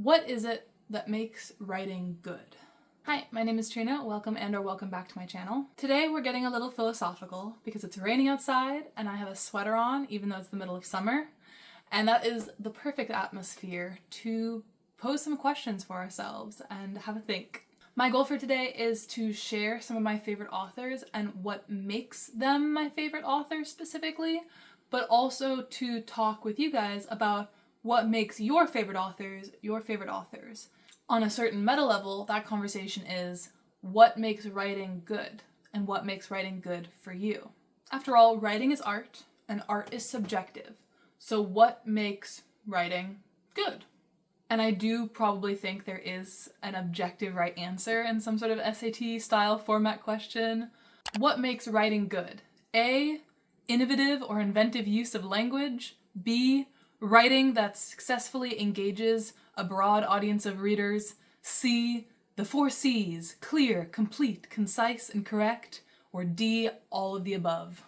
What is it that makes writing good? Hi, my name is Trina. Welcome or welcome back to my channel. Today we're getting a little philosophical because it's raining outside and I have a sweater on even though it's the middle of summer. And that is the perfect atmosphere to pose some questions for ourselves and have a think. My goal for today is to share some of my favorite authors and what makes them my favorite authors specifically, but also to talk with you guys about what makes your favorite authors your favorite authors. On a certain meta level, that conversation is what makes writing good and what makes writing good for you. After all, writing is art and art is subjective. So what makes writing good? And I do probably think there is an objective right answer in some sort of SAT style format question. What makes writing good? A, innovative or inventive use of language. B, writing that successfully engages a broad audience of readers. C, the 4 C's, clear, complete, concise, and correct. Or D, all of the above.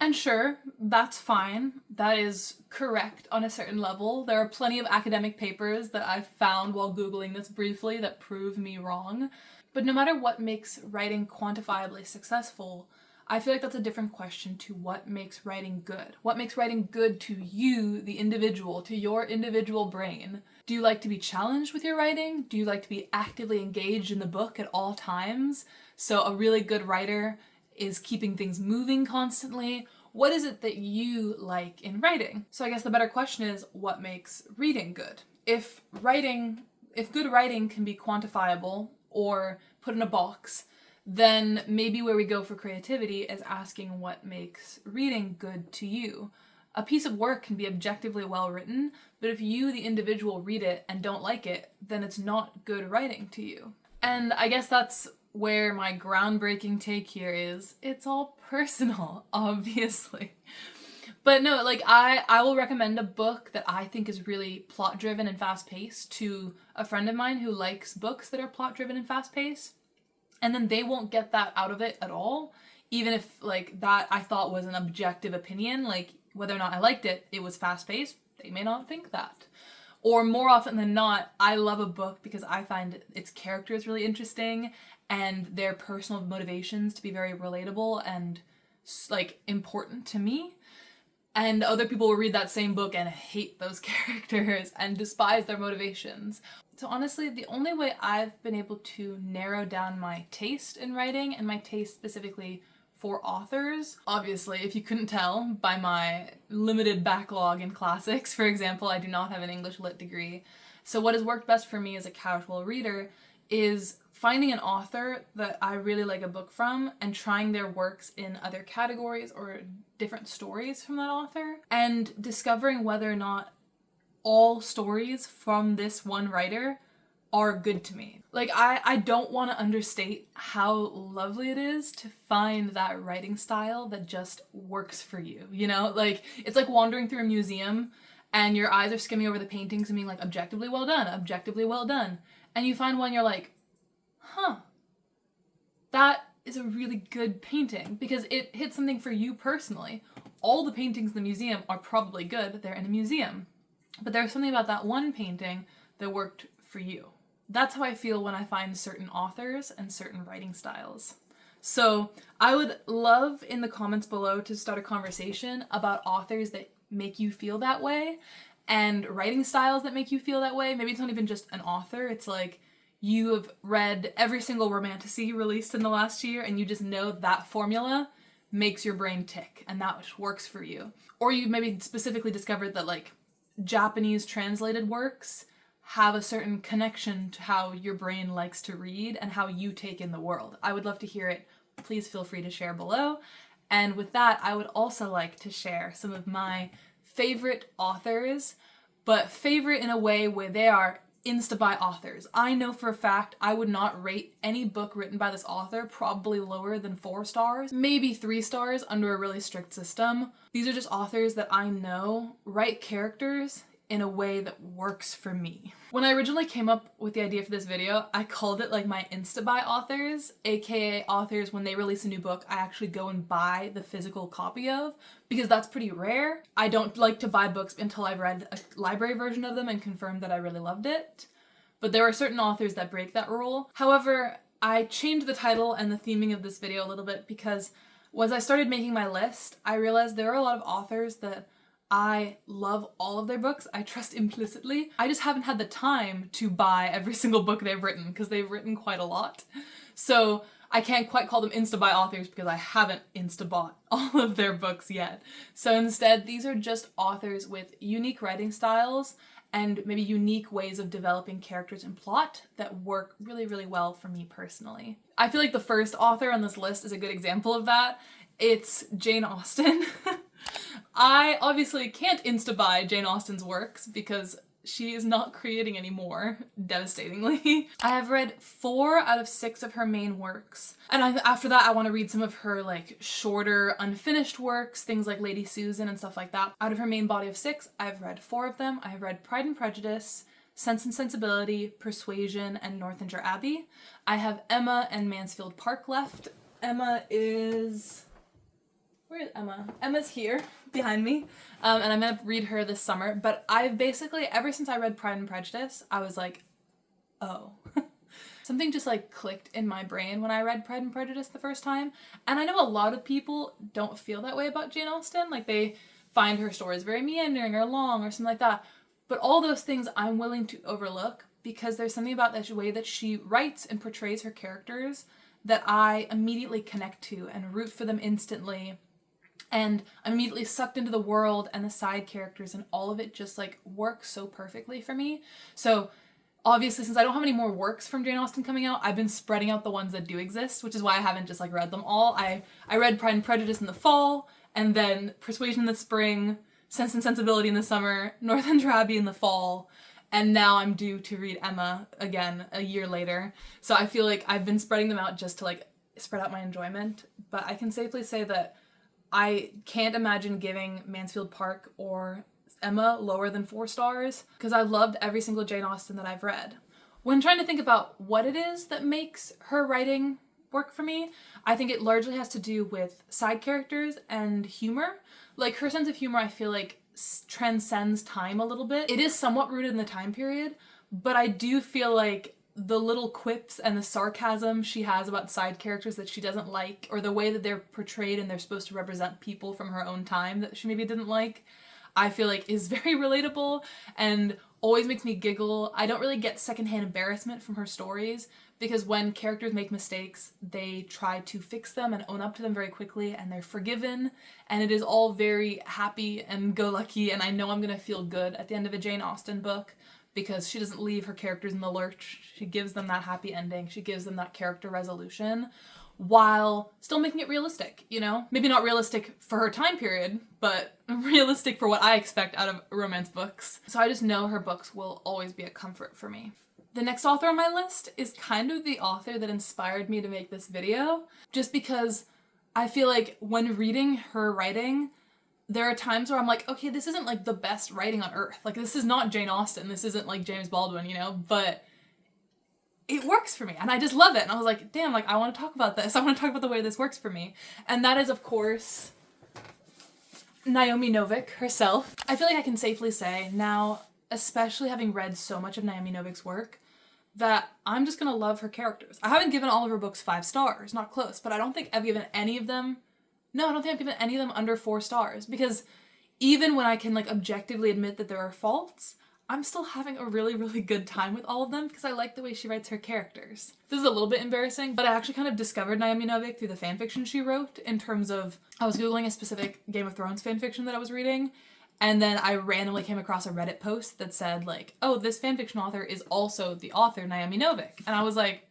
And sure, that's fine. That is correct on a certain level. There are plenty of academic papers that I've found while Googling this briefly that prove me wrong. But no matter what makes writing quantifiably successful, I feel like that's a different question to what makes writing good. What makes writing good to you, the individual, to your individual brain? Do you like to be challenged with your writing? Do you like to be actively engaged in the book at all times? So a really good writer is keeping things moving constantly. What is it that you like in writing? So I guess the better question is, what makes reading good? If good writing can be quantifiable or put in a box, then maybe where we go for creativity is asking what makes reading good to you. A piece of work can be objectively well written, but if you, the individual, read it and don't like it, then it's not good writing to you. And I guess that's where my groundbreaking take here is, it's all personal, obviously. But no, like I will recommend a book that I think is really plot-driven and fast-paced to a friend of mine who likes books that are plot-driven and fast-paced. And then they won't get that out of it at all, even if like that I thought was an objective opinion, like whether or not I liked it, it was fast-paced, they may not think that. Or more often than not, I love a book because I find its characters really interesting and their personal motivations to be very relatable and like important to me. And other people will read that same book and hate those characters and despise their motivations. So honestly, the only way I've been able to narrow down my taste in writing, and my taste specifically for authors, obviously, if you couldn't tell by my limited backlog in classics, for example, I do not have an English lit degree. So what has worked best for me as a casual reader is finding an author that I really like a book from and trying their works in other categories or different stories from that author and discovering whether or not all stories from this one writer are good to me. Like I don't want to understate how lovely it is to find that writing style that just works for you, you know? Like it's like wandering through a museum and your eyes are skimming over the paintings and being like, objectively well done, objectively well done. And you find one, you're like, huh, that is a really good painting because it hits something for you personally. All the paintings in the museum are probably good, they're in a museum. But there's something about that one painting that worked for you. That's how I feel when I find certain authors and certain writing styles. So I would love in the comments below to start a conversation about authors that make you feel that way and writing styles that make you feel that way. Maybe it's not even just an author, it's like you have read every single romantasy released in the last year and you just know that formula makes your brain tick and that works for you. Or you maybe specifically discovered that like Japanese translated works have a certain connection to how your brain likes to read and how you take in the world. I would love to hear it. Please feel free to share below. And with that, I would also like to share some of my favorite authors, but favorite in a way where they are insta-buy authors. I know for a fact I would not rate any book written by this author probably lower than 4 stars, maybe 3 stars under a really strict system. These are just authors that I know write characters in a way that works for me. When I originally came up with the idea for this video, I called it like my insta-buy authors, aka authors when they release a new book I actually go and buy the physical copy of, because that's pretty rare. I don't like to buy books until I've read a library version of them and confirmed that I really loved it. but there are certain authors that break that rule. However, I changed the title and the theming of this video a little bit because as I started making my list, I realized there are a lot of authors that I love all of their books. I trust implicitly. I just haven't had the time to buy every single book they've written because they've written quite a lot. So I can't quite call them insta-buy authors because I haven't insta-bought all of their books yet. So instead, these are just authors with unique writing styles and maybe unique ways of developing characters and plot that work really, really well for me personally. I feel like the first author on this list is a good example of that. It's Jane Austen. I obviously can't insta-buy Jane Austen's works because she is not creating anymore, devastatingly. I have read 4 out of 6 of her main works. And after that, I want to read some of her like shorter, unfinished works, things like Lady Susan and stuff like that. Out of her main body of 6, I've read 4 of them. I have read Pride and Prejudice, Sense and Sensibility, Persuasion, and Northanger Abbey. I have Emma and Mansfield Park left. Emma is... Where is Emma? Emma's here, behind me, and I'm gonna read her this summer, but I've basically, ever since I read Pride and Prejudice, I was like, oh. Something just like clicked in my brain when I read Pride and Prejudice the first time, and I know a lot of people don't feel that way about Jane Austen, like they find her stories very meandering or long or something like that, but all those things I'm willing to overlook because there's something about the way that she writes and portrays her characters that I immediately connect to and root for them instantly. And I'm immediately sucked into the world and the side characters, and all of it just like works so perfectly for me. So obviously, since I don't have any more works from Jane Austen coming out, I've been spreading out the ones that do exist, which is why I haven't just like read them all. I read Pride and Prejudice in the fall, and then Persuasion in the spring, Sense and Sensibility in the summer, Northanger Abbey in the fall, and now I'm due to read Emma again a year later. So I feel like I've been spreading them out just to like spread out my enjoyment, but I can safely say that I can't imagine giving Mansfield Park or Emma lower than 4 stars because I loved every single Jane Austen that I've read. When trying to think about what it is that makes her writing work for me, I think it largely has to do with side characters and humor. Like her sense of humor I feel like transcends time a little bit. It is somewhat rooted in the time period, but I do feel like the little quips and the sarcasm she has about side characters that she doesn't like, or the way that they're portrayed and they're supposed to represent people from her own time that she maybe didn't like, I feel like is very relatable and always makes me giggle. I don't really get secondhand embarrassment from her stories because when characters make mistakes, they try to fix them and own up to them very quickly, and they're forgiven, and it is all very happy and go lucky, and I know I'm gonna feel good at the end of a Jane Austen book because she doesn't leave her characters in the lurch. She gives them that happy ending. She gives them that character resolution while still making it realistic, you know? Maybe not realistic for her time period, but realistic for what I expect out of romance books. So I just know her books will always be a comfort for me. The next author on my list is kind of the author that inspired me to make this video, just because I feel like when reading her writing, there are times where I'm like, okay, this isn't like the best writing on earth. Like this is not Jane Austen. This isn't like James Baldwin, you know, but it works for me and I just love it. And I was like, damn, like I want to talk about this. I want to talk about the way this works for me. And that is, of course, Naomi Novik herself. I feel like I can safely say now, especially having read so much of Naomi Novik's work, that I'm just gonna love her characters. I haven't given all of her books 5 stars, not close, but I don't think I've given any of them under 4 stars, because even when I can like objectively admit that there are faults, I'm still having a really, really good time with all of them because I like the way she writes her characters. This is a little bit embarrassing, but I actually kind of discovered Naomi Novik through the fanfiction she wrote, in terms of, I was Googling a specific Game of Thrones fanfiction that I was reading, and then I randomly came across a Reddit post that said like, oh, this fanfiction author is also the author Naomi Novik. And I was like,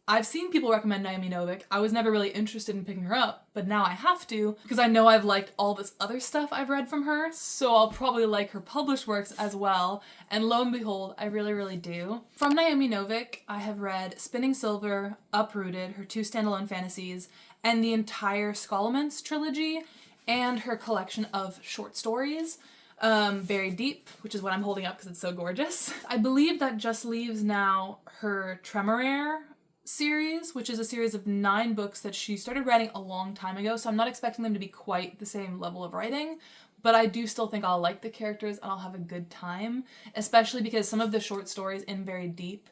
I've seen people recommend Naomi Novik. I was never really interested in picking her up, but now I have to because I know I've liked all this other stuff I've read from her, so I'll probably like her published works as well, and lo and behold, I really, really do. From Naomi Novik, I have read Spinning Silver, Uprooted, her 2 standalone fantasies, and the entire Scholomance trilogy, and her collection of short stories, Buried Deep, which is what I'm holding up because it's so gorgeous. I believe that just leaves now her Tremorare series, which is a series of 9 books that she started writing a long time ago, so I'm not expecting them to be quite the same level of writing, but I do still think I'll like the characters and I'll have a good time, especially because some of the short stories in Very Deep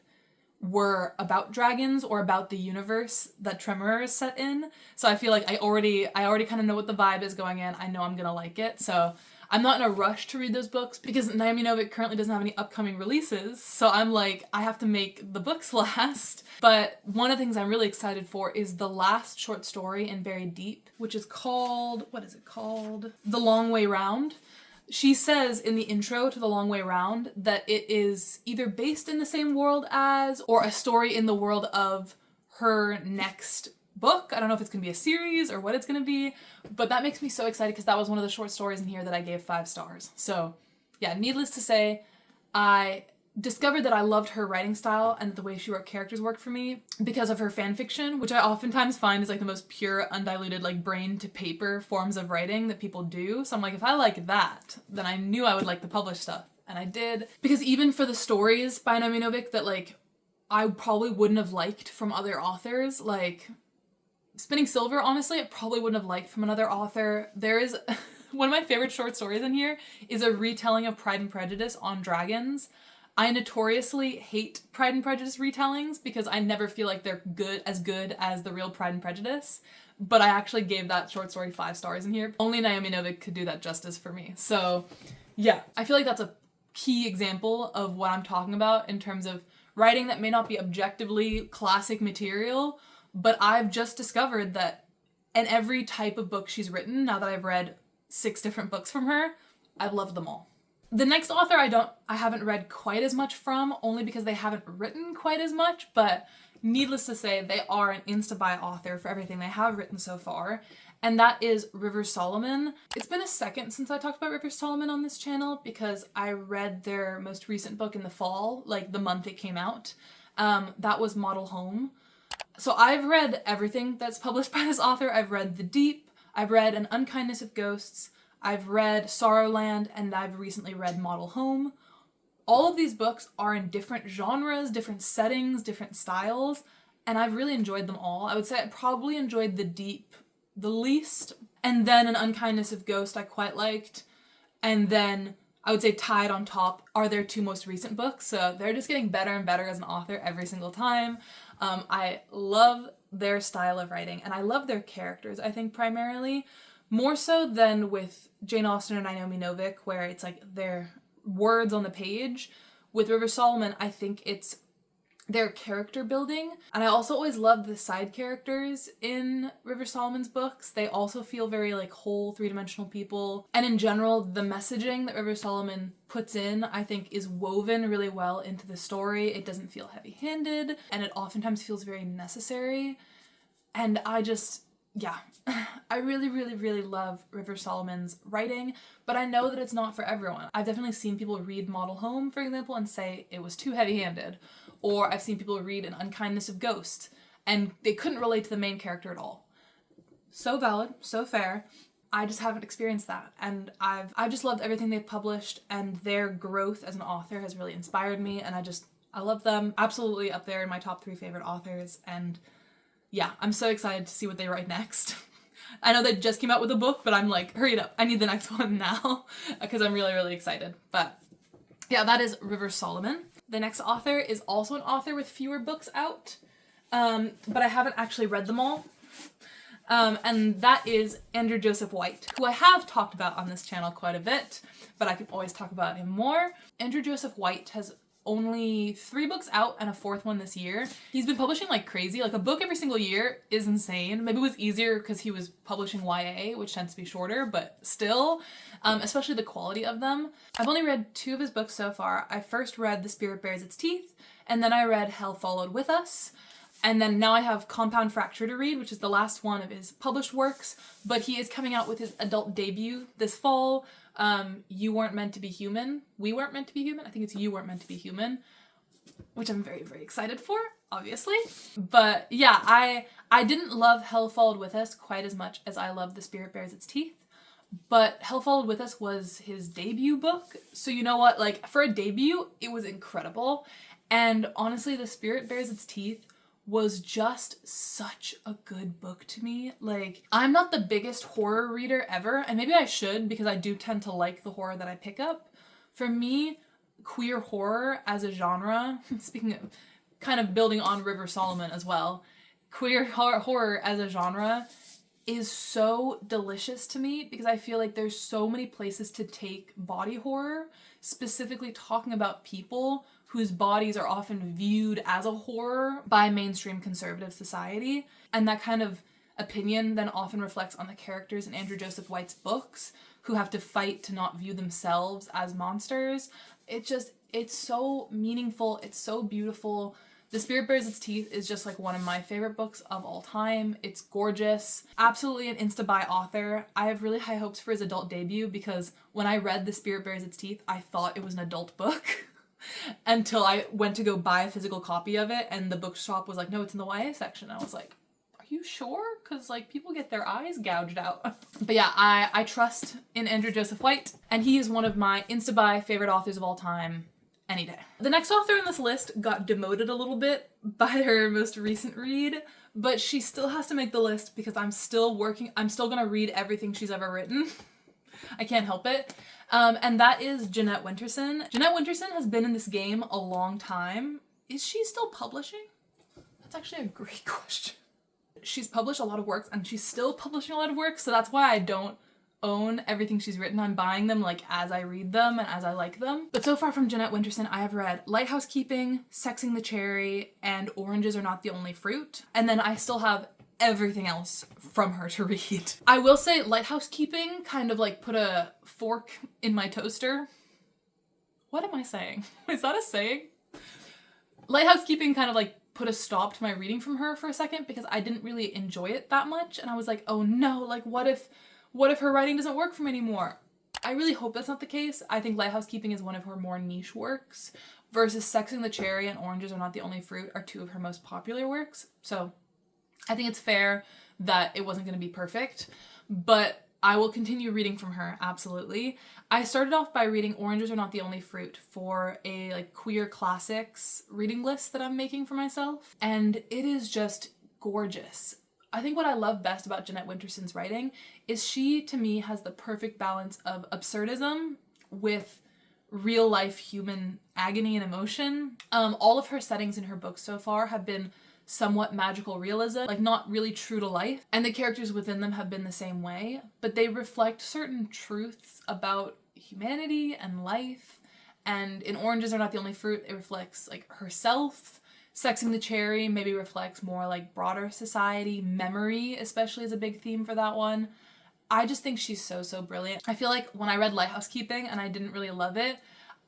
were about dragons or about the universe that Tremor is set in. So I feel like I already kind of know what the vibe is going in. I know I'm gonna like it. So I'm not in a rush to read those books because Naomi Novik currently doesn't have any upcoming releases. So I'm like, I have to make the books last. But one of the things I'm really excited for is the last short story in Very Deep, which is called, what is it called? The Long Way Round. She says in the intro to The Long Way Round that it is either based in the same world as or a story in the world of her next book. I don't know if it's gonna be a series or what it's gonna be, but that makes me so excited because that was one of the short stories in here that I gave 5 stars. So yeah, needless to say, I discovered that I loved her writing style and the way she wrote characters worked for me because of her fan fiction, which I oftentimes find is like the most pure, undiluted, like brain to paper forms of writing that people do. So I'm like, if I like that, then I knew I would like the published stuff. And I did. Because even for the stories by Naomi Novik that like I probably wouldn't have liked from other authors, like Spinning Silver, honestly, I probably wouldn't have liked from another author. There is one of my favorite short stories in here is a retelling of Pride and Prejudice on dragons. I notoriously hate Pride and Prejudice retellings because I never feel like they're good as the real Pride and Prejudice, but I actually gave that short story 5 stars in here. Only Naomi Novik could do that justice for me. So yeah, I feel like that's a key example of what I'm talking about in terms of writing that may not be objectively classic material, but I've just discovered that in every type of book she's written, now that I've read 6 different books from her, I've loved them all. The next author I haven't read quite as much from, only because they haven't written quite as much, but needless to say, they are an insta-buy author for everything they have written so far, and that is Rivers Solomon. It's been a second since I talked about Rivers Solomon on this channel because I read their most recent book in the fall, like the month it came out. That was Model Home. So I've read everything that's published by this author. I've read The Deep, I've read An Unkindness of Ghosts, I've read Sorrowland, and I've recently read Model Home. All of these books are in different genres, different settings, different styles, and I've really enjoyed them all. I would say I probably enjoyed The Deep the least, and then An Unkindness of Ghost I quite liked, and then I would say tied on top are their 2 most recent books, so they're just getting better and better as an author every single time. I love their style of writing, and I love their characters, I think, primarily. More so than with Jane Austen or Naomi Novik, where it's like their words on the page. With Rivers Solomon, I think it's their character building. And I also always love the side characters in Rivers Solomon's books. They also feel very like whole, 3-dimensional people. And in general, the messaging that Rivers Solomon puts in, I think, is woven really well into the story. It doesn't feel heavy-handed, and it oftentimes feels very necessary. And yeah, I really, really, really love Rivers Solomon's writing, but I know that it's not for everyone. I've definitely seen people read Model Home, for example, and say it was too heavy-handed. Or I've seen people read An Unkindness of Ghosts, and they couldn't relate to the main character at all. So valid, so fair. I just haven't experienced that, and I've just loved everything they've published, and their growth as an author has really inspired me, and I love them. Absolutely up there in my top 3 favorite authors, and yeah, I'm so excited to see what they write next. I know they just came out with a book, but I'm like, hurry it up. I need the next one now because I'm really, really excited. But yeah, that is Rivers Solomon. The next author is also an author with fewer books out, but I haven't actually read them all. And that is Andrew Joseph White, who I have talked about on this channel quite a bit, but I can always talk about him more. Andrew Joseph White has only 3 books out and a 4th one this year. He's been publishing like crazy. Like a book every single year is insane. Maybe it was easier because he was publishing YA, which tends to be shorter, but still, especially the quality of them. I've only read 2 of his books so far. I first read The Spirit Bears Its Teeth, and then I read Hell Followed With Us. And then now I have Compound Fracture to read, which is the last one of his published works, but he is coming out with his adult debut this fall, You Weren't Meant to Be Human. We Weren't Meant to Be Human? I think it's You Weren't Meant to Be Human, which I'm very, very excited for, obviously. But yeah, I didn't love Hell Followed With Us quite as much as I loved The Spirit Bears Its Teeth, but Hell Followed With Us was his debut book, so you know what, like, for a debut, it was incredible. And honestly, The Spirit Bears Its Teeth was just such a good book to me. Like, I'm not the biggest horror reader ever, and maybe I should because I do tend to like the horror that I pick up. For me, queer horror as a genre, speaking of kind of building on River Solomon as well, queer horror as a genre is so delicious to me because I feel like there's so many places to take body horror, specifically talking about people whose bodies are often viewed as a horror by mainstream conservative society. And that kind of opinion then often reflects on the characters in Andrew Joseph White's books, who have to fight to not view themselves as monsters. It's so meaningful, it's so beautiful. The Spirit Bares Its Teeth is just like one of my favorite books of all time. It's gorgeous. Absolutely an insta-buy author. I have really high hopes for his adult debut because when I read The Spirit Bares Its Teeth, I thought it was an adult book until I went to go buy a physical copy of it and the bookshop was like, no, it's in the YA section. I was like, are you sure? Because like people get their eyes gouged out. But yeah, I trust in Andrew Joseph White, and he is one of my insta-buy favorite authors of all time. Any day. The next author on this list got demoted a little bit by her most recent read, but she still has to make the list because I'm still gonna read everything she's ever written. I can't help it. And that is Jeanette Winterson. Jeanette Winterson has been in this game a long time. Is she still publishing? That's actually a great question. She's published a lot of works and she's still publishing a lot of works, so that's why I don't own everything she's written. I'm buying them like as I read them and as I like them. But so far from Jeanette Winterson, I have read Lighthouse Keeping, Sexing the Cherry, and Oranges Are Not the Only Fruit. And then I still have everything else from her to read. I will say Lighthouse Keeping kind of like put a fork in my toaster. What am I saying? Is that a saying? Lighthouse Keeping kind of like put a stop to my reading from her for a second because I didn't really enjoy it that much. And I was like, oh no, like what if her writing doesn't work for me anymore? I really hope that's not the case. I think Lighthouse Keeping is one of her more niche works, versus Sexing the Cherry and Oranges Are Not the Only Fruit are two of her most popular works. So I think it's fair that it wasn't going to be perfect, but I will continue reading from her, absolutely. I started off by reading Oranges Are Not the Only Fruit for a like queer classics reading list that I'm making for myself, and it is just gorgeous. I think what I love best about Jeanette Winterson's writing is she, to me, has the perfect balance of absurdism with real life human agony and emotion. All of her settings in her books so far have been somewhat magical realism, like not really true to life, and the characters within them have been the same way, but they reflect certain truths about humanity and life. And in Oranges Are Not the Only Fruit, it reflects like herself. Sexing the Cherry maybe reflects more like broader society. Memory especially is a big theme for that one. I just think she's so brilliant. I feel like when I read Lighthouse Keeping and I didn't really love it,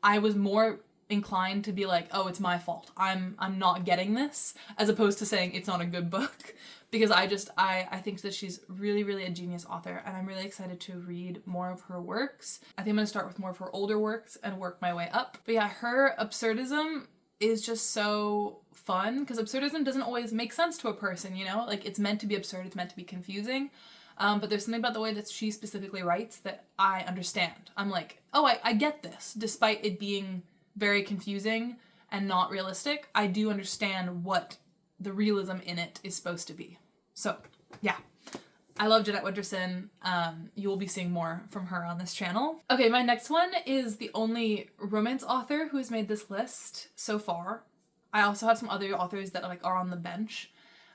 I was more inclined to be like, oh, it's my fault. I'm not getting this, as opposed to saying it's not a good book, because I think that she's really a genius author, and I'm really excited to read more of her works. I think I'm gonna start with more of her older works and work my way up. But yeah, her absurdism is just so fun because absurdism doesn't always make sense to a person, you know? Like, it's meant to be absurd, it's meant to be confusing. But there's something about the way that she specifically writes that I understand. I'm like, oh, I get this. Despite it being very confusing and not realistic, I do understand what the realism in it is supposed to be. So, yeah. I love Jeanette Winterson. You will be seeing more from her on this channel. Okay, my next one is the only romance author who has made this list so far. I also have some other authors that like are on the bench,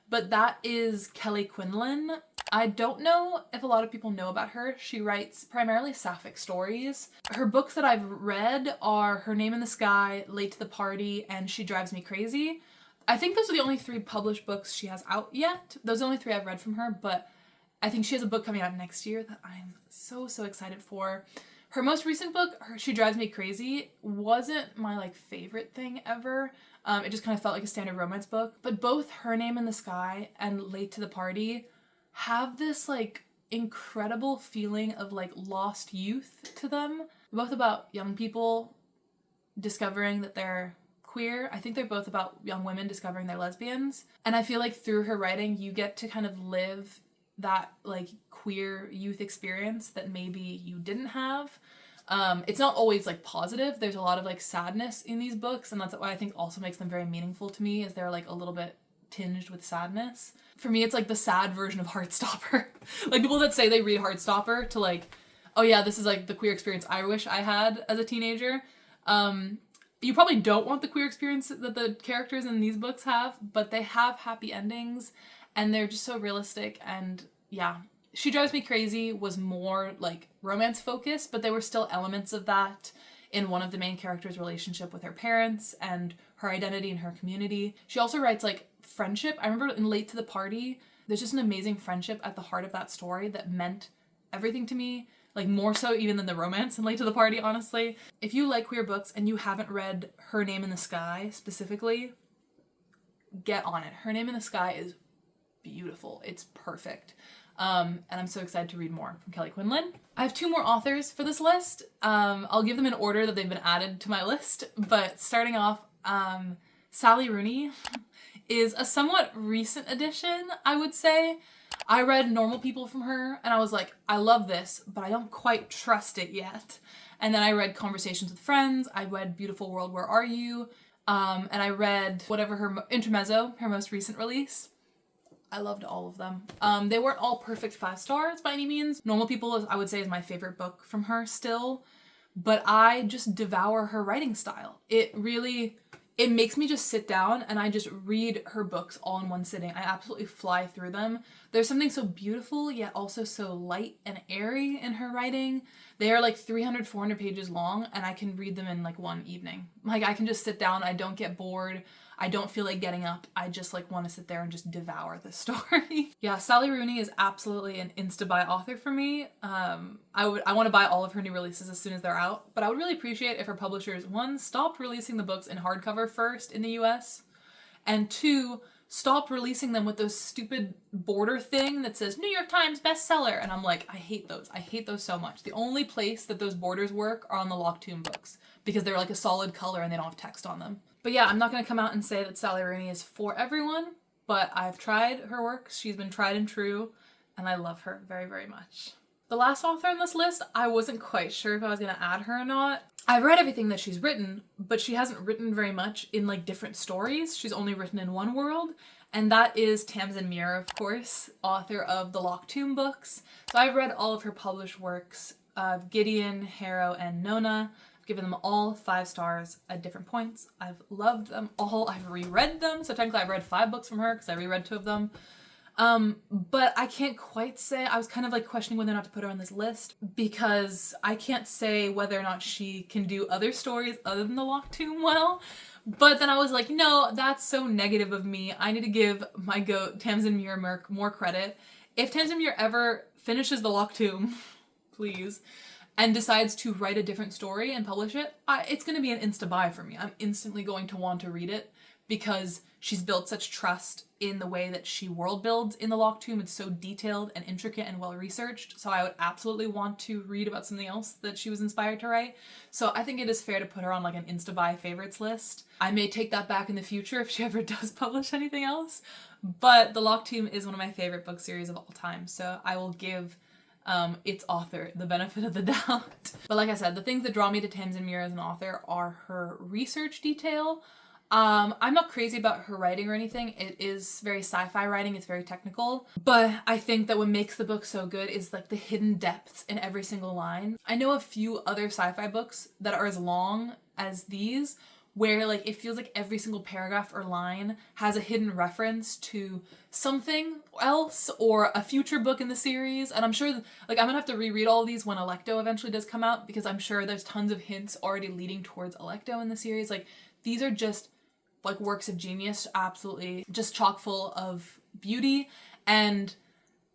but that is Kelly Quindlen. I don't know if a lot of people know about her. She writes primarily sapphic stories. Her books that I've read are Her Name in the Sky, Late to the Party, and She Drives Me Crazy. I think those are the only 3 published books she has out yet. Those are the only 3 I've read from her, but I think she has a book coming out next year that I'm so excited for. Her most recent book, She Drives Me Crazy, wasn't my like favorite thing ever. It just kind of felt like a standard romance book. But both Her Name in the Sky and Late to the Party have this like incredible feeling of like lost youth to them. Both about young people discovering that they're queer. I think they're both about young women discovering they're lesbians. And I feel like through her writing, you get to kind of live that like queer youth experience that maybe you didn't have. It's not always like positive. There's a lot of like sadness in these books, and that's what I think also makes them very meaningful to me, is they're like a little bit tinged with sadness. For me, it's like the sad version of Heartstopper. Like people that say they read Heartstopper to like, oh yeah, this is like the queer experience I wish I had as a teenager. You probably don't want the queer experience that the characters in these books have, but they have happy endings and they're just so realistic. And yeah, She Drives Me Crazy was more like romance focused, but there were still elements of that in one of the main characters' relationship with her parents and her identity in her community. She also writes like friendship. I remember in Late to the Party, there's just an amazing friendship at the heart of that story that meant everything to me. Like more so even than the romance in Late to the Party, honestly. If you like queer books and you haven't read Her Name in the Sky specifically, get on it. Her Name in the Sky is beautiful. It's perfect. And I'm so excited to read more from Kelly Quindlen. I have 2 more authors for this list. I'll give them in order that they've been added to my list, but starting off, Sally Rooney is a somewhat recent addition, I would say. I read Normal People from her and I was like, I love this, but I don't quite trust it yet. And then I read Conversations with Friends. I read Beautiful World, Where Are You? And I read whatever her Intermezzo, her most recent release. I loved all of them. They weren't all perfect 5 stars by any means. Normal People, I would say, is my favorite book from her still, but I just devour her writing style. It makes me just sit down and I just read her books all in one sitting. I absolutely fly through them. There's something so beautiful yet also so light and airy in her writing. They are like 300, 400 pages long and I can read them in like one evening. Like I can just sit down, I don't get bored. I don't feel like getting up. I just like want to sit there and just devour this story. Yeah, Sally Rooney is absolutely an insta-buy author for me. I want to buy all of her new releases as soon as they're out, but I would really appreciate if her publishers, 1, stopped releasing the books in hardcover first in the US, and 2, stopped releasing them with those stupid border thing that says New York Times bestseller. And I'm like, I hate those. I hate those so much. The only place that those borders work are on the Locktoon books because they're like a solid color and they don't have text on them. But yeah, I'm not going to come out and say that Sally Rooney is for everyone, but I've tried her work. She's been tried and true, and I love her very, very much. The last author on this list, I wasn't quite sure if I was going to add her or not. I've read everything that she's written, but she hasn't written very much in like different stories. She's only written in one world, and that is Tamsyn Muir, of course, author of the Locktoon books. So I've read all of her published works of Gideon, Harrow, and Nona. Given them all 5 stars at different points. I've loved them all. I've reread them. So technically I've read 5 books from her because I reread 2 of them. But I can't quite say, I was kind of like questioning whether or not to put her on this list because I can't say whether or not she can do other stories other than the Locktoon well. But then I was like, no, that's so negative of me. I need to give my goat Tamsyn Muir more credit. If Tamsyn Muir ever finishes the Locktoon, please, and decides to write a different story and publish it, it's going to be an insta-buy for me. I'm instantly going to want to read it because she's built such trust in the way that she world builds in the Locktoon. It's so detailed and intricate and well researched, so I would absolutely want to read about something else that she was inspired to write. So I think it is fair to put her on like an insta-buy favorites list. I may take that back in the future if she ever does publish anything else, but the Locktoon is one of my favorite book series of all time, so I will give its author the benefit of the doubt. But like I said, the things that draw me to Tamsyn Muir as an author are her research detail. I'm not crazy about her writing or anything. It is very sci-fi writing, it's very technical, but I think that what makes the book so good is like the hidden depths in every single line. I know a few other sci-fi books that are as long as these where like it feels like every single paragraph or line has a hidden reference to something else or a future book in the series. And I'm sure like I'm gonna have to reread all of these when Electo eventually does come out because I'm sure there's tons of hints already leading towards Electo in the series. Like these are just like works of genius, absolutely just chock full of beauty, and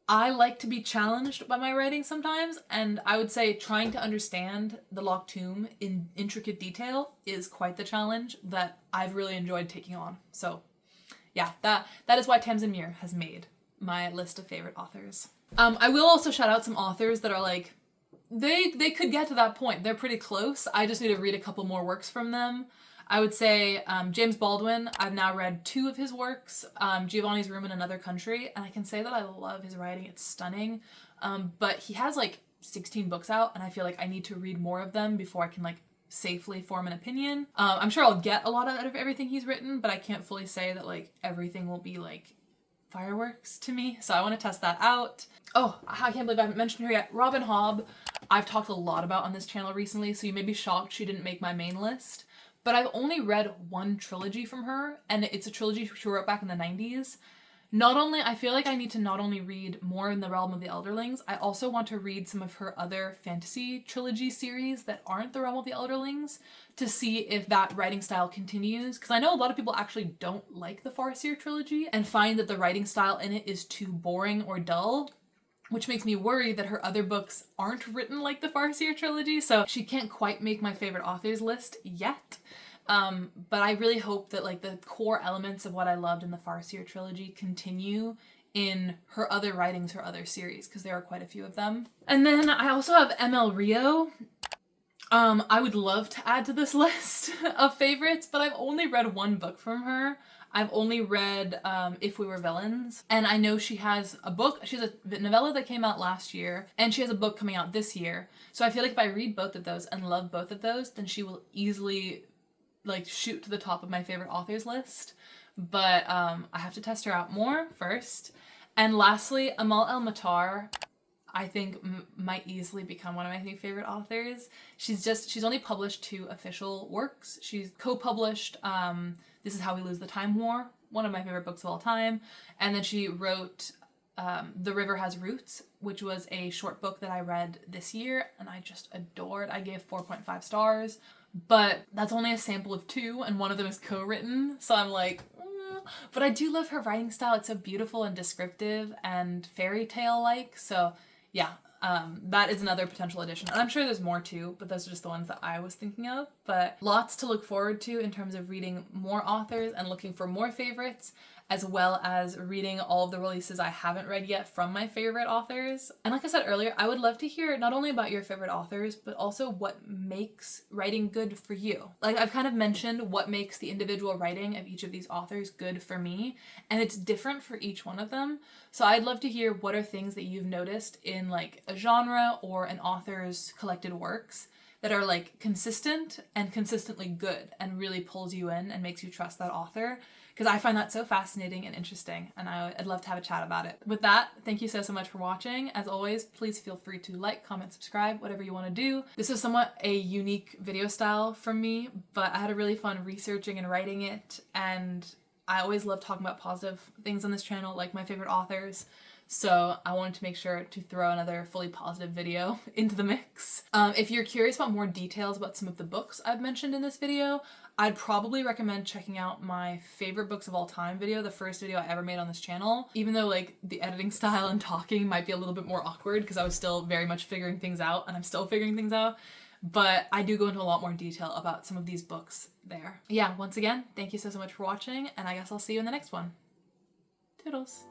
I like to be challenged by my writing sometimes, and I would say trying to understand the Locktoon in intricate detail is quite the challenge that I've really enjoyed taking on. So yeah, that is why Tamsyn Muir has made my list of favorite authors. I will also shout out some authors that are like, they could get to that point. They're pretty close. I just need to read a couple more works from them. I would say James Baldwin, I've now read 2 of his works, Giovanni's Room in Another Country, and I can say that I love his writing. It's stunning, but he has like 16 books out, and I feel like I need to read more of them before I can like safely form an opinion. I'm sure I'll get a lot out of everything he's written, but I can't fully say that like everything will be like fireworks to me, so I want to test that out. Oh, I can't believe I haven't mentioned her yet. Robin Hobb, I've talked a lot about on this channel recently, so you may be shocked she didn't make my main list, but I've only read one trilogy from her, and it's a trilogy she wrote back in the 90s. I feel like I need to not only read more in the realm of the Elderlings, I also want to read some of her other fantasy trilogy series that aren't the realm of the Elderlings to see if that writing style continues. Because I know a lot of people actually don't like the Farseer trilogy and find that the writing style in it is too boring or dull, which makes me worry that her other books aren't written like the Farseer trilogy, so she can't quite make my favorite authors list yet. But I really hope that like the core elements of what I loved in the Farseer trilogy continue in her other writings, her other series, because there are quite a few of them. And then I also have ML Rio. I would love to add to this list of favorites, but I've only read one book from her. I've only read If We Were Villains, and I know she has a book. She has a novella that came out last year, and she has a book coming out this year. So I feel like if I read both of those and love both of those, then she will easily like shoot to the top of my favorite authors list. But I have to test her out more first. And lastly, Amal El Mohtar, I think might easily become one of my new favorite authors. She's only published 2 official works. She's co-published This Is How We Lose the Time War, one of my favorite books of all time. And then she wrote The River Has Roots, which was a short book that I read this year and I just adored. I gave 4.5 stars, but that's only a sample of 2 and one of them is co-written. So I'm like, but I do love her writing style. It's so beautiful and descriptive and fairy tale-like. So yeah, that is another potential addition. And I'm sure there's more too, but those are just the ones that I was thinking of. But lots to look forward to in terms of reading more authors and looking for more favorites, as well as reading all of the releases I haven't read yet from my favorite authors. And like I said earlier, I would love to hear not only about your favorite authors, but also what makes writing good for you. Like I've kind of mentioned what makes the individual writing of each of these authors good for me, and it's different for each one of them. So I'd love to hear what are things that you've noticed in like a genre or an author's collected works that are like consistent and consistently good and really pulls you in and makes you trust that author. Because I find that so fascinating and interesting, and I'd love to have a chat about it. With that, thank you so much for watching. As always, please feel free to like, comment, subscribe, whatever you want to do. This is somewhat a unique video style from me, but I had a really fun researching and writing it, and I always love talking about positive things on this channel, like my favorite authors. So I wanted to make sure to throw another fully positive video into the mix. If you're curious about more details about some of the books I've mentioned in this video, I'd probably recommend checking out my favorite books of all time video, the first video I ever made on this channel. Even though like the editing style and talking might be a little bit more awkward because I was still very much figuring things out, and I'm still figuring things out, but I do go into a lot more detail about some of these books there. Yeah, once again, thank you so much for watching, and I guess I'll see you in the next one. Toodles.